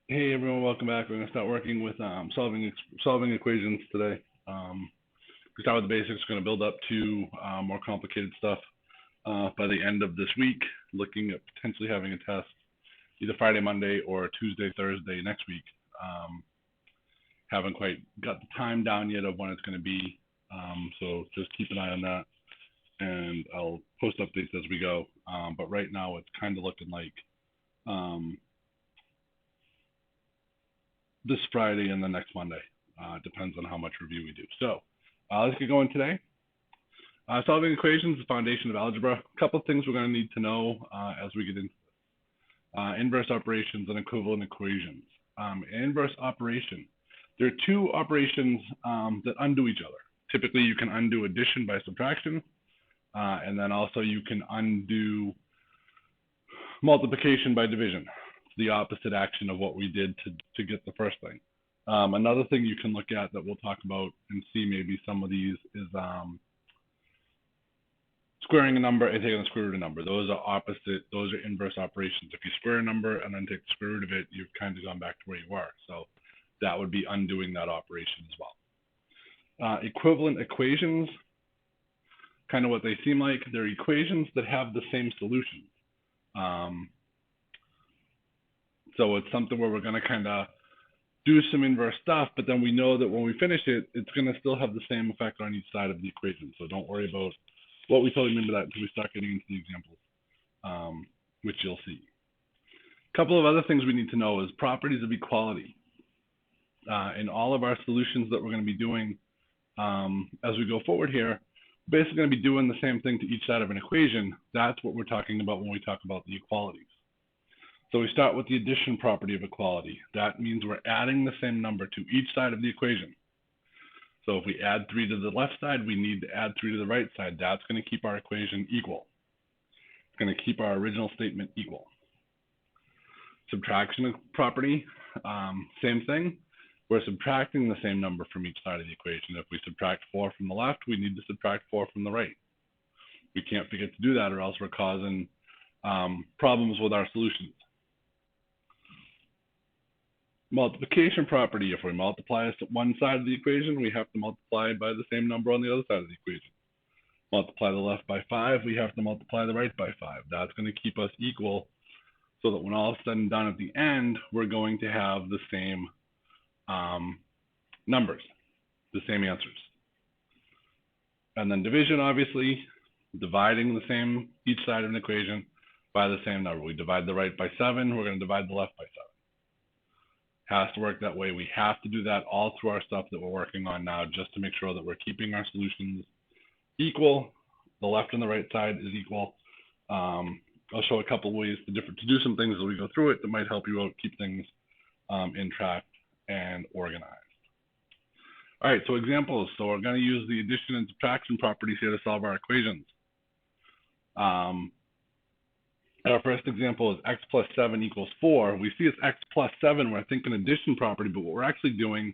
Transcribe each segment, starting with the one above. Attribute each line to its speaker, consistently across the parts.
Speaker 1: Hey everyone, welcome back. We're gonna start working with solving equations today. We start with the basics. We're gonna build up to more complicated stuff by the end of this week. Looking at potentially having a test either Friday, Monday, or Tuesday, Thursday next week. Haven't quite got the time down yet of when it's gonna be, so just keep an eye on that, and I'll post updates as we go. But right now, it's kind of looking like um, this Friday and the next Monday. Depends on how much review we do. So let's get going today. Solving equations is the foundation of algebra. A couple of things we're going to need to know as we get into inverse operations and equivalent equations. Inverse operation. There are two operations that undo each other. Typically, you can undo addition by subtraction, and then also you can undo multiplication by division, the opposite action of what we did to get the first thing. Another thing you can look at that we'll talk about and see maybe some of these is squaring a number and taking the square root of a number. Those are opposite, those are inverse operations. If you square a number and then take the square root of it, you've kind of gone back to where you were. So that would be undoing that operation as well. Equivalent equations, kind of what they seem like. They're equations that have the same solution. So it's something where we're going to kind of do some inverse stuff, but then we know that when we finish it, it's going to still have the same effect on each side of the equation. So don't worry about what we totally mean by that until we start getting into the examples, which you'll see. A couple of other things we need to know is properties of equality. In all of our solutions that we're going to be doing as we go forward here, basically going to be doing the same thing to each side of an equation. That's what we're talking about when we talk about the equalities. So we start with the addition property of equality. That means we're adding the same number to each side of the equation. So if we add 3 to the left side, we need to add 3 to the right side. That's going to keep our equation equal. It's going to keep our original statement equal. Subtraction property, same thing. We're subtracting the same number from each side of the equation. If we subtract 4 from the left, we need to subtract 4 from the right. We can't forget to do that or else we're causing problems with our solutions. Multiplication property, if we multiply one side of the equation, we have to multiply by the same number on the other side of the equation. Multiply the left by 5, we have to multiply the right by 5. That's going to keep us equal so that when all is said and done at the end, we're going to have the same numbers, the same answers. And then division, obviously, dividing the same, each side of an equation by the same number. We divide the right by 7, we're going to divide the left by 7. Has to work that way. We have to do that all through our stuff that we're working on now just to make sure that we're keeping our solutions equal. The left and the right side is equal. I'll show a couple ways to do some things as we go through it that might help you out, keep things in track and organized. All right, so examples. So we're going to use the addition and subtraction properties here to solve our equations. Our first example is x plus 7 equals 4. We see it's x plus 7. We're thinking addition property, but what we're actually doing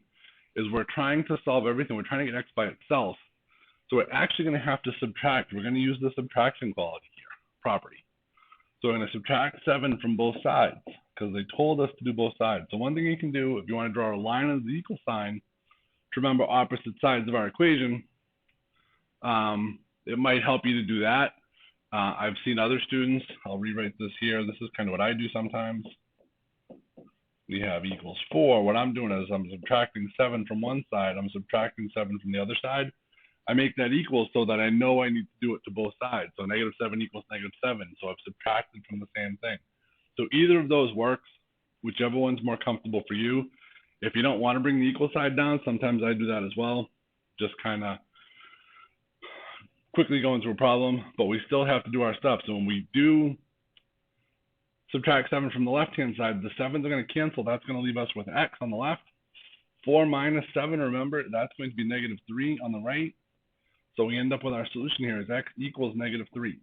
Speaker 1: is we're trying to solve everything. We're trying to get x by itself. So we're actually going to have to subtract. We're going to use the subtraction quality here, property. So we're going to subtract 7 from both sides because they told us to do both sides. So one thing you can do if you want to draw a line of the equal sign to remember opposite sides of our equation, it might help you to do that. I've seen other students, I'll rewrite this here. This is kind of what I do sometimes. We have equals 4. What I'm doing is I'm subtracting 7 from one side. I'm subtracting 7 from the other side. I make that equal so that I know I need to do it to both sides. So negative 7 equals negative 7. So I've subtracted from the same thing. So either of those works, whichever one's more comfortable for you. If you don't want to bring the equal side down, sometimes I do that as well. Just kind of quickly going through a problem, but we still have to do our stuff. So when we do subtract 7 from the left-hand side, the 7s are going to cancel. That's going to leave us with x on the left. 4 minus 7, remember, that's going to be negative 3 on the right. So we end up with our solution here is x equals negative 3.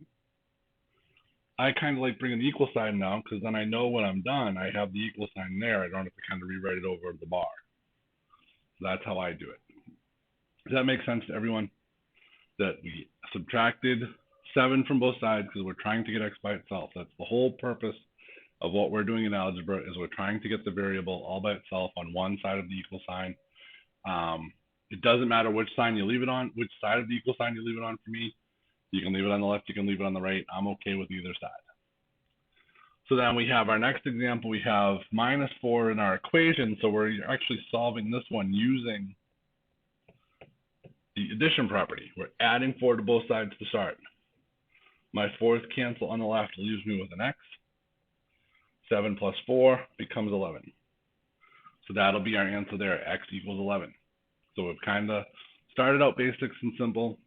Speaker 1: I kind of like bringing the equal sign now because then I know when I'm done, I have the equal sign there. I don't have to kind of rewrite it over the bar. So that's how I do it. Does that make sense to everyone? That we subtracted 7 from both sides because we're trying to get x by itself. That's the whole purpose of what we're doing in algebra is we're trying to get the variable all by itself on one side of the equal sign. It doesn't matter which sign you leave it on, which side of the equal sign you leave it on for me. You can leave it on the left, you can leave it on the right. I'm okay with either side. So then we have our next example, we have -4 in our equation. So we're actually solving this one using the addition property. We're adding 4 to both sides to start. My 4's cancel on the left, leaves me with an x. 7 plus 4 becomes 11. So that'll be our answer there, x equals 11. So we've kind of started out basics and simple.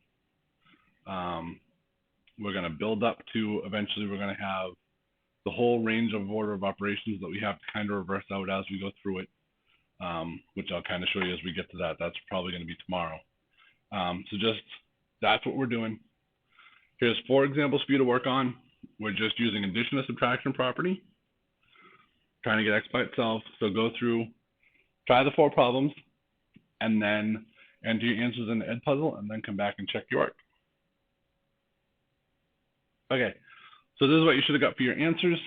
Speaker 1: We're going to build up to, eventually we're going to have the whole range of order of operations that we have to kind of reverse out as we go through it, which I'll kind of show you as we get to that. That's probably going to be tomorrow. So just, that's what we're doing. Here's 4 examples for you to work on. We're just using addition to subtraction property, trying to get x by itself. So go through, try the 4 problems, and then enter your answers in the Edpuzzle, and then come back and check your work. Okay, so this is what you should have got for your answers.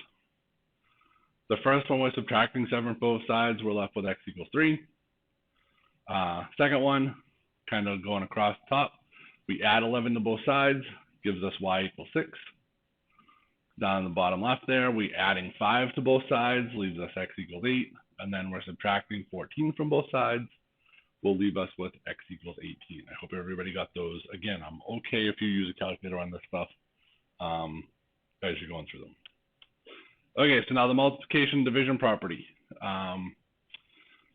Speaker 1: The first one was subtracting 7 from both sides. We're left with x equals 3. Second one, kind of going across the top. We add 11 to both sides, gives us y equals 6. Down in the bottom left there, we adding 5 to both sides, leaves us x equals 8. And then we're subtracting 14 from both sides, will leave us with x equals 18. I hope everybody got those. Again, I'm okay if you use a calculator on this stuff as you're going through them. Okay, so now the multiplication division property.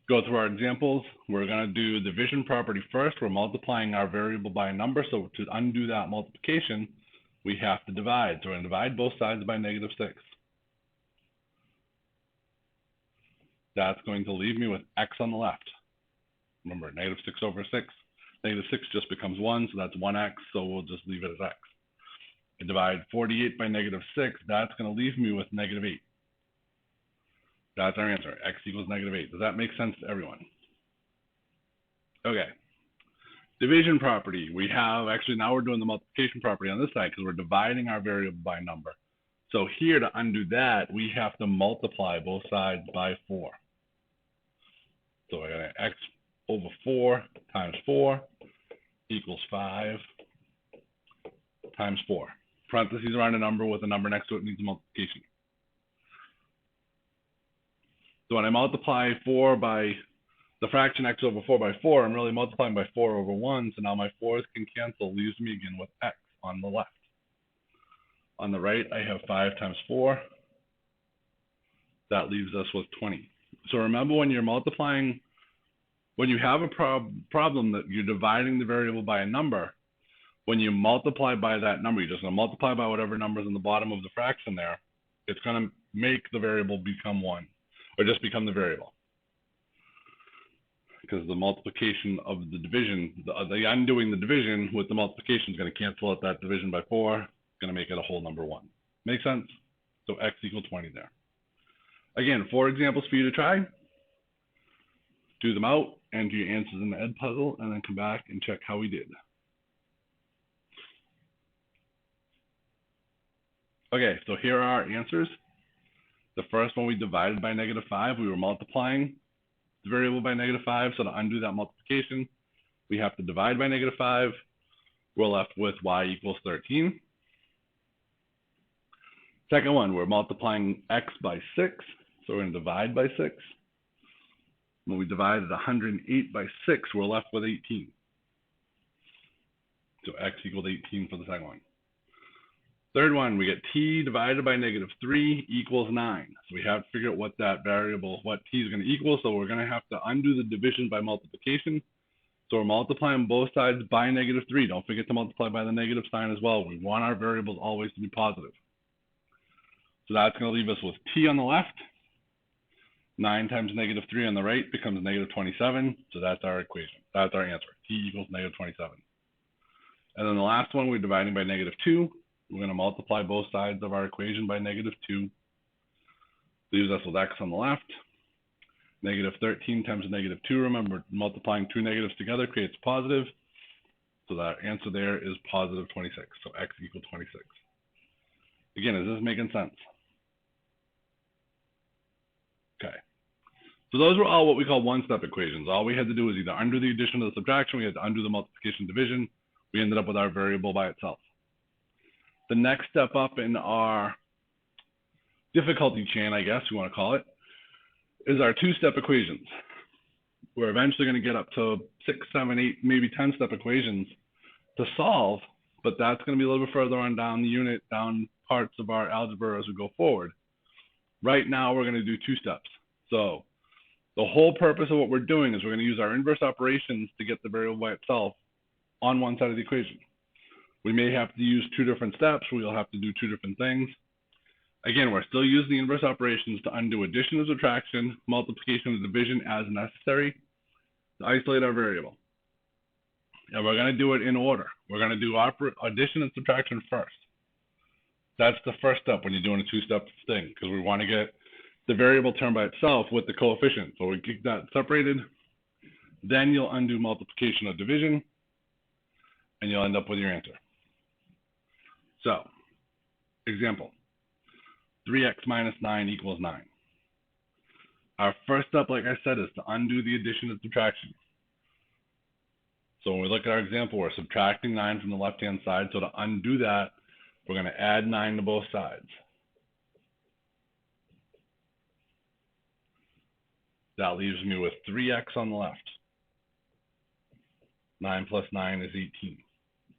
Speaker 1: Go through our examples. We're going to do division property first. We're multiplying our variable by a number. So to undo that multiplication, we have to divide. So we're going to divide both sides by -6. That's going to leave me with x on the left. Remember, -6 over 6. -6 just becomes 1, so that's 1x, so we'll just leave it as x. I divide 48 by -6, that's going to leave me with -8. That's our answer, x equals -8. Does that make sense to everyone? Okay. Division property, we have, actually now we're doing the multiplication property on this side because we're dividing our variable by a number. So here to undo that, we have to multiply both sides by 4. So I got x over 4 times 4 equals 5 times 4. Parentheses around a number with a number next to it means multiplication. So when I multiply 4 by the fraction x over 4 by 4, I'm really multiplying by 4 over 1. So now my 4's can cancel, leaves me again with x on the left. On the right, I have 5 times 4. That leaves us with 20. So remember, when you're multiplying, when you have a problem that you're dividing the variable by a number, when you multiply by that number, you're just going to multiply by whatever number's in the bottom of the fraction there. It's going to make the variable become 1, or just become the variable. Because the multiplication of the division, the undoing the division with the multiplication is going to cancel out that division by 4. It's going to make it a whole number 1. Make sense? So x equals 20 there. Again, 4 examples for you to try. Do them out, enter your answers in the Edpuzzle, and then come back and check how we did. Okay, so here are our answers. The first one we divided by -5. We were multiplying the variable by -5. So to undo that multiplication, we have to divide by -5. We're left with y equals 13. Second one, we're multiplying x by 6. So we're going to divide by 6. When we divided 108 by 6, we're left with 18. So x equals 18 for the second one. Third one, we get t divided by -3 equals 9. So we have to figure out what that variable, what t is going to equal. So we're going to have to undo the division by multiplication. So we're multiplying both sides by -3. Don't forget to multiply by the negative sign as well. We want our variables always to be positive. So that's going to leave us with t on the left. 9 times -3 on the right becomes -27. So that's our equation. That's our answer. T equals -27. And then the last one, we're dividing by -2. We're going to multiply both sides of our equation by -2. Leaves us with x on the left. -13 times -2. Remember, multiplying 2 negatives together creates positive. So that answer there is positive 26. So x equals 26. Again, is this making sense? So those were all what we call one-step equations. All we had to do was either undo the addition or the subtraction, we had to undo the multiplication division, we ended up with our variable by itself. The next step up in our difficulty chain, I guess you want to call it, is our two-step equations. We're eventually going to get up to 6, 7, 8, maybe 10-step equations to solve, but that's going to be a little bit further on down the unit, down parts of our algebra as we go forward. Right now, we're going to do 2 steps. So the whole purpose of what we're doing is we're going to use our inverse operations to get the variable by itself on one side of the equation. We may have to use 2 different steps. We'll have to do 2 different things. Again, we're still using the inverse operations to undo addition and subtraction, multiplication and division as necessary to isolate our variable. And we're going to do it in order. We're going to do addition and subtraction first. That's the first step when you're doing a 2-step thing, because we want to get the variable term by itself with the coefficient. So we keep that separated. Then you'll undo multiplication or division, and you'll end up with your answer. So, example. 3x minus 9 equals 9. Our first step, like I said, is to undo the addition and subtraction. So when we look at our example, we're subtracting 9 from the left-hand side. So to undo that, we're going to add 9 to both sides. That leaves me with 3x on the left. 9 plus 9 is 18.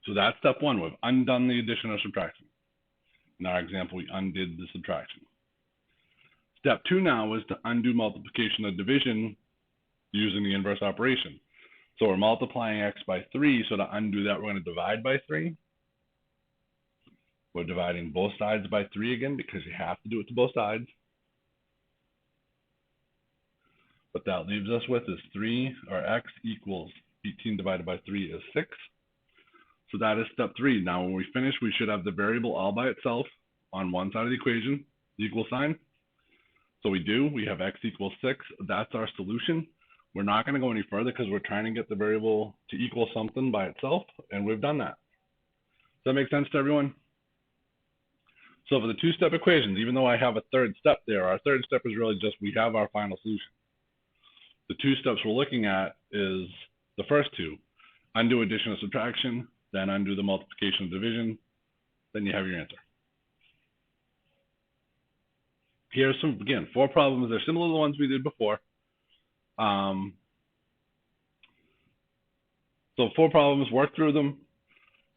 Speaker 1: So that's step 1. We've undone the addition or subtraction. In our example, we undid the subtraction. Step 2 now is to undo multiplication or division using the inverse operation. So we're multiplying x by 3, so to undo that, we're going to divide by 3. We're dividing both sides by 3 again because you have to do it to both sides. What that leaves us with is 3, or x equals 18 divided by 3 is 6. So that is step 3. Now when we finish, we should have the variable all by itself on one side of the equation, the equal sign. So we do, we have x equals 6. That's our solution. We're not going to go any further because we're trying to get the variable to equal something by itself, and we've done that. Does that make sense to everyone? So for the 2-step equations, even though I have a 3rd step there, our 3rd step is really just we have our final solution. The 2 steps we're looking at is the first 2, undo addition or subtraction, then undo the multiplication and division, then you have your answer. Here's some, again, 4 problems. They're similar to the ones we did before. So 4 problems, work through them,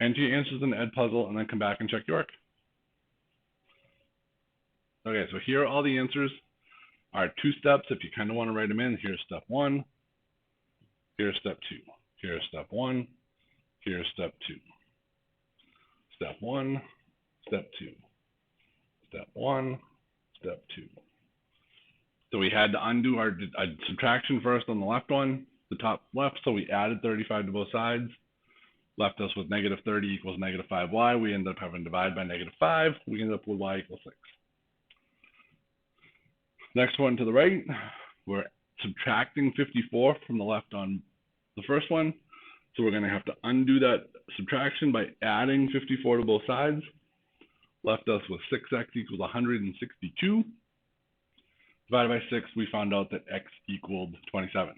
Speaker 1: enter your answers in the Edpuzzle, and then come back and check your work. Okay, so here are all the answers. Our 2 steps, if you kind of want to write them in, here's step 1, here's step 2, here's step 1, here's step 2. Step 1, step 2, step 1, step 2. So we had to undo our subtraction first on the left one, the top left, so we added 35 to both sides, left us with negative 30 equals negative 5y. We ended up having to divide by negative 5. We ended up with y equals 6. Next one to the right, we're subtracting 54 from the left on the first one. So we're going to have to undo that subtraction by adding 54 to both sides. Left us with 6x equals 162. Divided by 6, we found out that x equaled 27.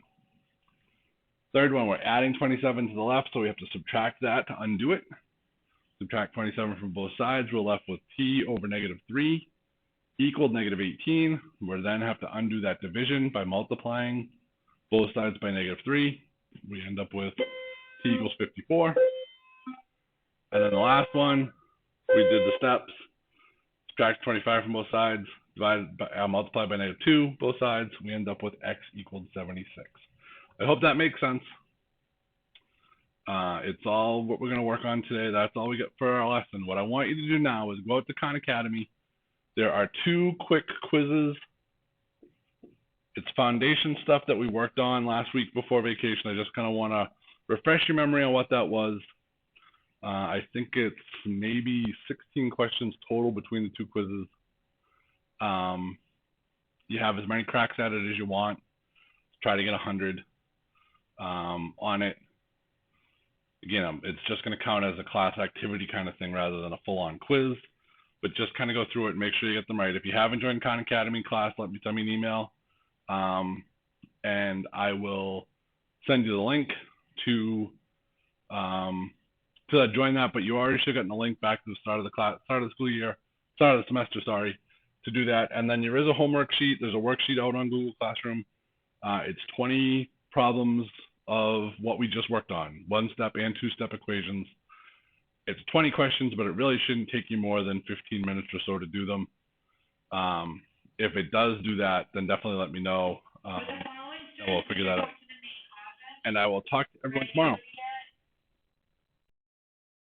Speaker 1: Third one, we're adding 27 to the left, so we have to subtract that to undo it. Subtract 27 from both sides, we're left with t over negative 3 equaled negative 18. We'll then have to undo that division by multiplying both sides by negative 3. We end up with t equals 54. And then the last one, we did the steps. Subtract 25 from both sides, multiply by negative 2, both sides. We end up with x equals 76. I hope that makes sense. It's all what we're going to work on today. That's all we get for our lesson. What I want you to do now is go out to Khan Academy. There are 2 quick quizzes. It's foundation stuff that we worked on last week before vacation. I just kind of want to refresh your memory on what that was. I think it's maybe 16 questions total between the 2 quizzes. You have as many cracks at it as you want. Try to get 100 on it. Again, it's just going to count as a class activity kind of thing rather than a full-on quiz. But just kind of go through it and make sure you get them right. If you haven't joined Khan Academy class, send me an email. and I will send you the link to join that. But you already should have gotten the link back to the start of the class, start of the school year, start of the semester, sorry, to do that. And then there is a homework sheet. There's a worksheet out on Google Classroom. It's 20 problems of what we just worked on, 1-step and 2-step equations. It's 20 questions, but it really shouldn't take you more than 15 minutes or so to do them. If it does do that, then definitely let me know, and we'll figure that out. And I will talk to everyone tomorrow.